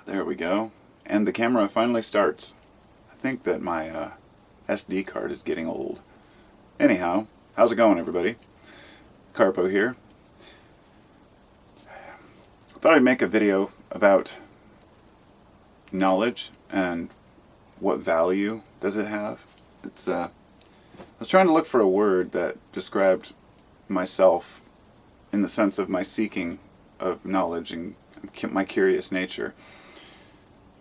There we go. And the camera finally starts. I think that my SD card is getting old. Anyhow, how's it going, everybody? Carpo here. Thought I'd make a video about knowledge and what value does it have. I was trying to look for a word that described myself in the sense of my seeking of knowledge and my curious nature.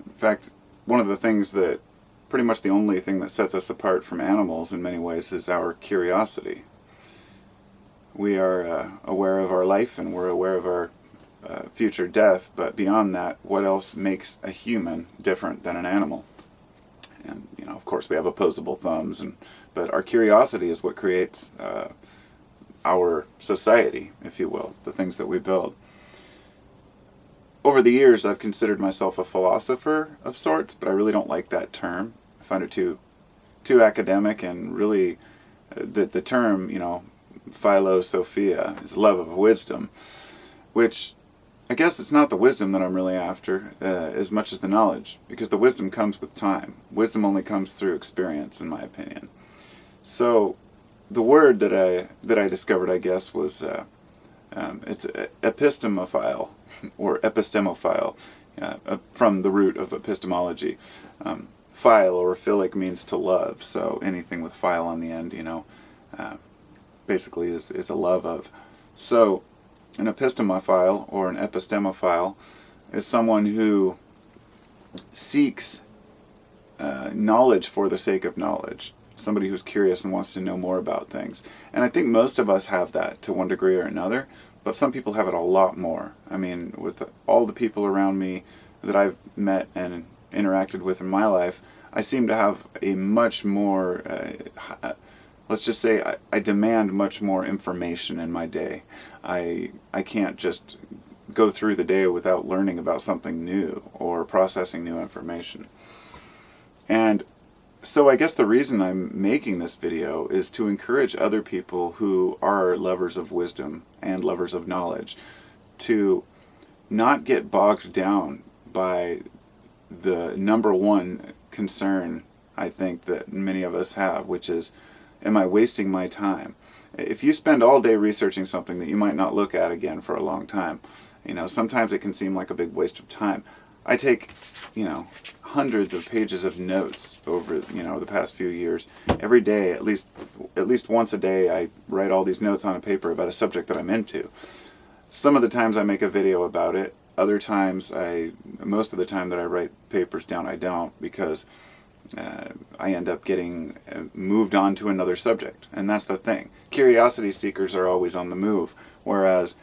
In fact, one of the things that, pretty much the only thing that sets us apart from animals in many ways is our curiosity. We are aware of our life and we're aware of our future death, but beyond that, what else makes a human different than an animal? And, of course we have opposable thumbs, but our curiosity is what creates our society, if you will, the things that we build. Over the years, I've considered myself a philosopher of sorts, but I really don't like that term. I find it too academic, and really, the term, philosophia is love of wisdom, which I guess it's not the wisdom that I'm really after as much as the knowledge, because the wisdom comes with time. Wisdom only comes through experience, in my opinion. So, the word that I discovered, I guess, was it's epistemophile, or epistemophile, from the root of epistemology. Phile or philic means to love, so anything with phile on the end, basically is a love of. So, an epistemophile or an epistemophile is someone who seeks knowledge for the sake of knowledge. Somebody who's curious and wants to know more about things. And I think most of us have that to one degree or another, but some people have it a lot more. I mean, with all the people around me that I've met and interacted with in my life, I seem to have a much more, let's just say, I demand much more information in my day. I can't just go through the day without learning about something new or processing new information. And so I guess the reason I'm making this video is to encourage other people who are lovers of wisdom and lovers of knowledge to not get bogged down by the number one concern I think that many of us have, which is, am I wasting my time? If you spend all day researching something that you might not look at again for a long time, sometimes it can seem like a big waste of time. I take, hundreds of pages of notes over, the past few years. Every day, at least once a day, I write all these notes on a paper about a subject that I'm into. Some of the times I make a video about it. Other times, most of the time that I write papers down, I don't, because I end up getting moved on to another subject. And that's the thing. Curiosity seekers are always on the move, whereas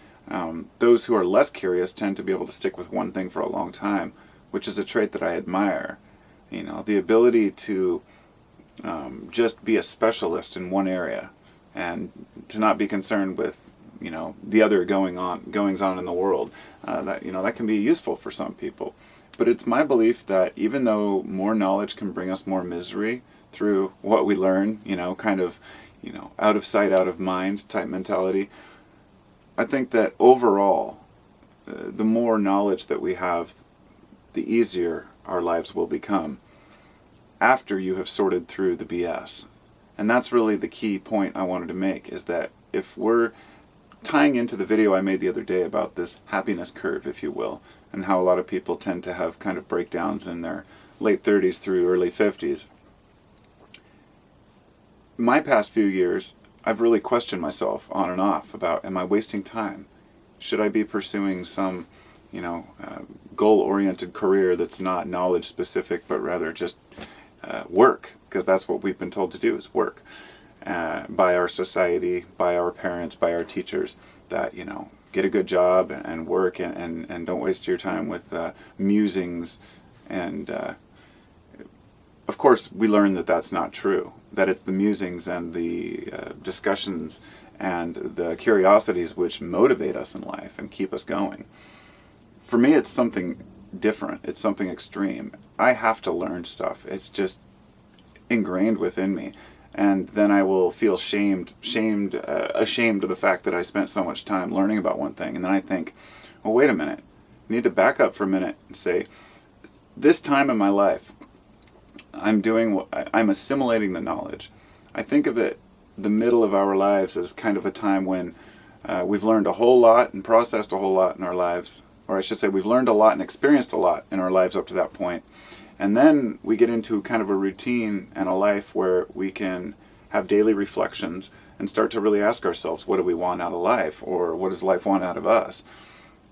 those who are less curious tend to be able to stick with one thing for a long time, which is a trait that I admire. The ability to just be a specialist in one area and to not be concerned with, the other goings on in the world. That can be useful for some people. But it's my belief that even though more knowledge can bring us more misery through what we learn, out of sight, out of mind type mentality, I think that overall, the more knowledge that we have, the easier our lives will become after you have sorted through the BS. And that's really the key point I wanted to make, is that if we're tying into the video I made the other day about this happiness curve, if you will, and how a lot of people tend to have kind of breakdowns in their late 30s through early 50s. My past few years, I've really questioned myself on and off about, am I wasting time? Should I be pursuing some, goal-oriented career that's not knowledge-specific, but rather just work? Because that's what we've been told to do, is work. By our society, by our parents, by our teachers, that, get a good job and work and don't waste your time with musings. And of course, we learn that that's not true, that it's the musings and the discussions and the curiosities which motivate us in life and keep us going. For me, it's something different. It's something extreme. I have to learn stuff. It's just ingrained within me. And then I will feel ashamed of the fact that I spent so much time learning about one thing. And then I think, well, wait a minute. I need to back up for a minute and say, this time in my life, I'm assimilating the knowledge. I think of it, the middle of our lives, as kind of a time when we've learned a whole lot and processed a whole lot in our lives, or I should say we've learned a lot and experienced a lot in our lives up to that point. And then we get into kind of a routine and a life where we can have daily reflections and start to really ask ourselves, what do we want out of life, or what does life want out of us?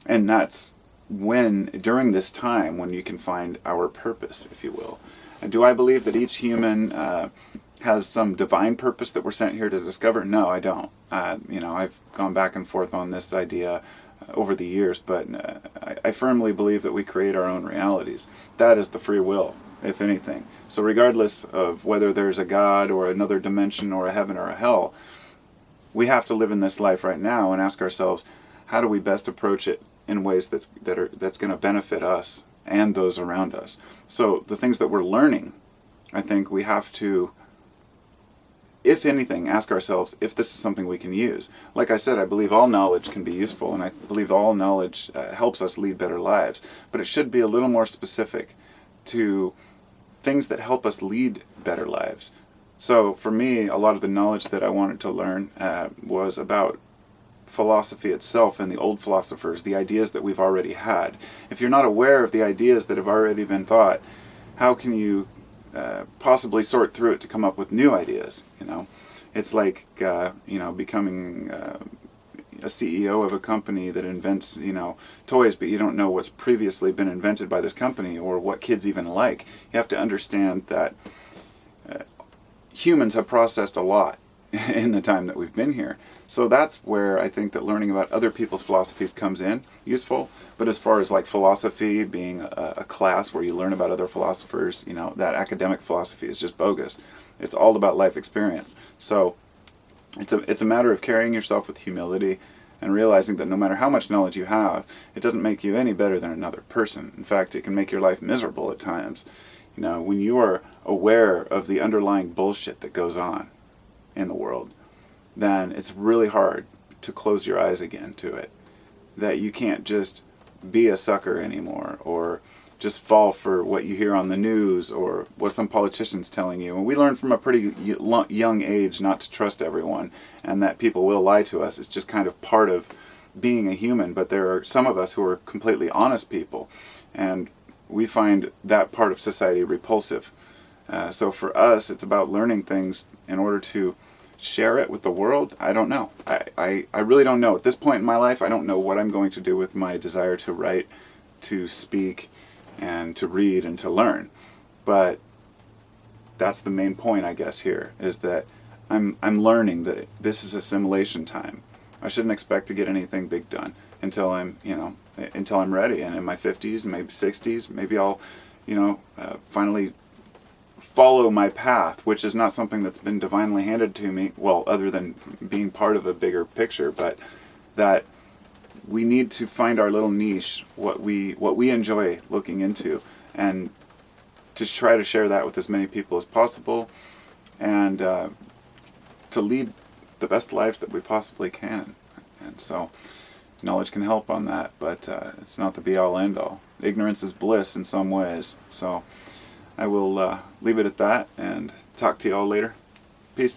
And that's during this time, when you can find our purpose, if you will. And do I believe that each human has some divine purpose that we're sent here to discover? No, I don't. I've gone back and forth on this idea over the years, but I firmly believe that we create our own realities. That is the free will, if anything. So regardless of whether there's a God or another dimension or a heaven or a hell, we have to live in this life right now and ask ourselves, how do we best approach it in ways that's going to benefit us and those around us? So the things that we're learning, I think we have to, if anything, ask ourselves if this is something we can use. Like I said, I believe all knowledge can be useful, and I believe all knowledge helps us lead better lives. But it should be a little more specific to things that help us lead better lives. So for me, a lot of the knowledge that I wanted to learn was about philosophy itself and the old philosophers, the ideas that we've already had. If you're not aware of the ideas that have already been thought, how can you possibly sort through it to come up with new ideas? It's like becoming a CEO of a company that invents toys, but you don't know what's previously been invented by this company or what kids even like. You have to understand that humans have processed a lot in the time that we've been here. So that's where I think that learning about other people's philosophies comes in useful. But as far as like philosophy being a class where you learn about other philosophers, that academic philosophy is just bogus. It's all about life experience. So it's a matter of carrying yourself with humility and realizing that no matter how much knowledge you have, it doesn't make you any better than another person. In fact, it can make your life miserable at times. When you are aware of the underlying bullshit that goes on in the world, then it's really hard to close your eyes again to it. That you can't just be a sucker anymore, or just fall for what you hear on the news or what some politician's telling you. And we learn from a pretty young age not to trust everyone, and that people will lie to us. It's just kind of part of being a human. But there are some of us who are completely honest people, and we find that part of society repulsive. So for us, it's about learning things in order to share it with the world. I don't know. I really don't know. At this point in my life, I don't know what I'm going to do with my desire to write, to speak, and to read and to learn. But that's the main point, I guess, here, is that I'm learning that this is assimilation time. I shouldn't expect to get anything big done until I'm ready. And in my 50s, maybe 60s, maybe I'll, finally follow my path, which is not something that's been divinely handed to me, well, other than being part of a bigger picture, but that we need to find our little niche, what we enjoy looking into, and to try to share that with as many people as possible, and to lead the best lives that we possibly can. And so knowledge can help on that, but it's not the be-all end-all. Ignorance is bliss in some ways. So I will leave it at that and talk to you all later. Peace.